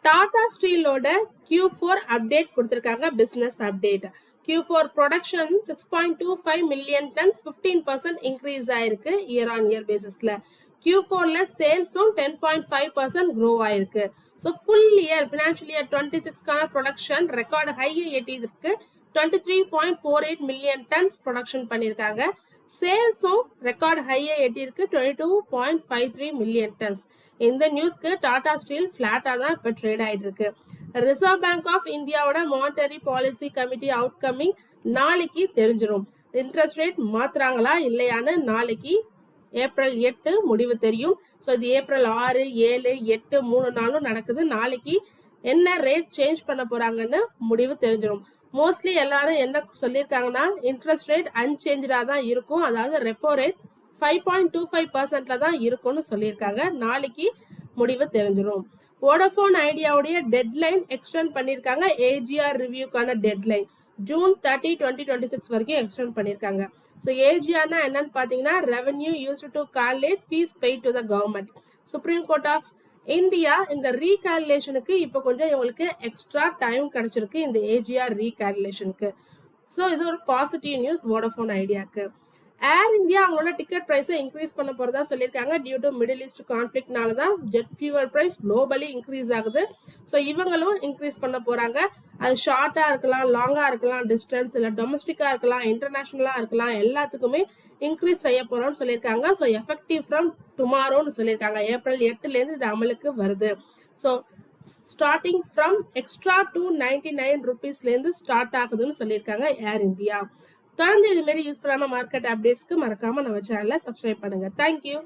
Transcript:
டாடா ஸ்டீலோட Q4 update கொடுத்திருக்காங்க. Business update. Q4 production 6.25 million tons 15% increase ஆயிருக்கு இயர் ஆன் இயர் பேசிஸ்ல. Q4ல சேல்ஸும் 10.5% க்ரோ ஆயிருக்கு. So full year financial year 26க்கான ப்ரொடக்ஷன் ரெக்கார்டு ஹையை எட்டியிருக்கு. 23.48 மில்லியன் டன்ஸ் ப்ரொடக்ஷன் பண்ணியிருக்காங்க. சேல்ஸும் ரெக்கார்டு ஹையை எட்டியிருக்கு. 22.53 மில்லியன் டன்ஸ். இந்த நியூஸ்க்கு டாடா ஸ்டீல் ஃபிளாட்டாக தான் இப்போ ட்ரேட் ஆகிட்டு இருக்கு. ரிசர்வ் பேங்க் ஆஃப் இந்தியாவோட மானிட்டரி பாலிசி கமிட்டி அவுட்கமிங் நாளைக்கு தெரிஞ்சிடும். இன்ட்ரெஸ்ட் ரேட் மாத்துறாங்களா இல்லையான்னு நாளைக்கு ஏப்ரல் 8 முடிவு தெரியும். ஸோ இது ஏப்ரல் 6, 7, 8 3 நாளும் நடக்குது. நாளைக்கு என்ன ரேட் சேஞ்ச் பண்ண போறாங்கன்னு முடிவு தெரிஞ்சிடும். மோஸ்ட்லி எல்லாரும் என்ன சொல்லியிருக்காங்கன்னா இன்ட்ரெஸ்ட் ரேட் அன்சேஞ்சாக தான் இருக்கும். அதாவது ரெப்போ ரேட் 5.25%ல தான் இருக்கும்னு சொல்லியிருக்காங்க. நாளைக்கு முடிவு தெரிஞ்சிடும். வோடஃபோன் ஐடியாவுடைய டெட்லைன் எக்ஸ்டெண்ட் பண்ணியிருக்காங்க. ஏஜிஆர் ரிவ்யூக்கான டெட்லைன் ஜூன் 30, 2026 வரைக்கும் எக்ஸ்டெண்ட் பண்ணியிருக்காங்க. ஸோ ஏஜிஆர்னா என்னன்னு பார்த்தீங்கன்னா revenue used to calculate fees paid to the government. Supreme Court of India இந்த ரீகால்குலேஷனுக்கு இப்போ கொஞ்சம் இவங்களுக்கு எக்ஸ்ட்ரா டைம் கிடைச்சிருக்கு இந்த ஏஜிஆர் ரீகால்குலேஷனுக்கு. ஸோ இது ஒரு பாசிட்டிவ் நியூஸ் வோடஃபோன் ஐடியாவுக்கு. ஏர் இந்தியா அவங்களோட டிக்கெட் ப்ரைஸை இன்க்ரீஸ் பண்ண போகிறதா சொல்லியிருக்காங்க. டியூ டு மிடில் ஈஸ்ட் கான்ஃப்ளிக்ட்னால தான் jet fuel price globally increase ஆகுது. ஸோ இவங்களும் இன்க்ரீஸ் பண்ண போகிறாங்க. அது ஷார்ட்டாக இருக்கலாம், லாங்காக இருக்கலாம், டிஸ்டன்ஸ் இல்லை டொமஸ்டிக்காக இருக்கலாம், இன்டர்நேஷ்னலாக இருக்கலாம், எல்லாத்துக்குமே இன்க்ரீஸ் செய்ய போகிறோம்னு சொல்லியிருக்காங்க. ஸோ எஃபெக்டிவ் ஃப்ரம் டுமாரோன்னு சொல்லியிருக்காங்க. ஏப்ரல் 8லேருந்து இது அமலுக்கு வருது. ஸோ ஸ்டார்டிங் ஃப்ரம் எக்ஸ்ட்ரா 299 rupeesலேருந்து ஸ்டார்ட் ஆகுதுன்னு சொல்லியிருக்காங்க ஏர் இந்தியா. தொடர்ந்து இது மாதிரி யூஸ்ஃபுல்லான மார்க்கெட் அப்டேட்ஸ்க்கு மறக்காம நம்ம சேனலை சப்ஸ்கிரைப் பண்ணுங்க. தேங்க்யூ.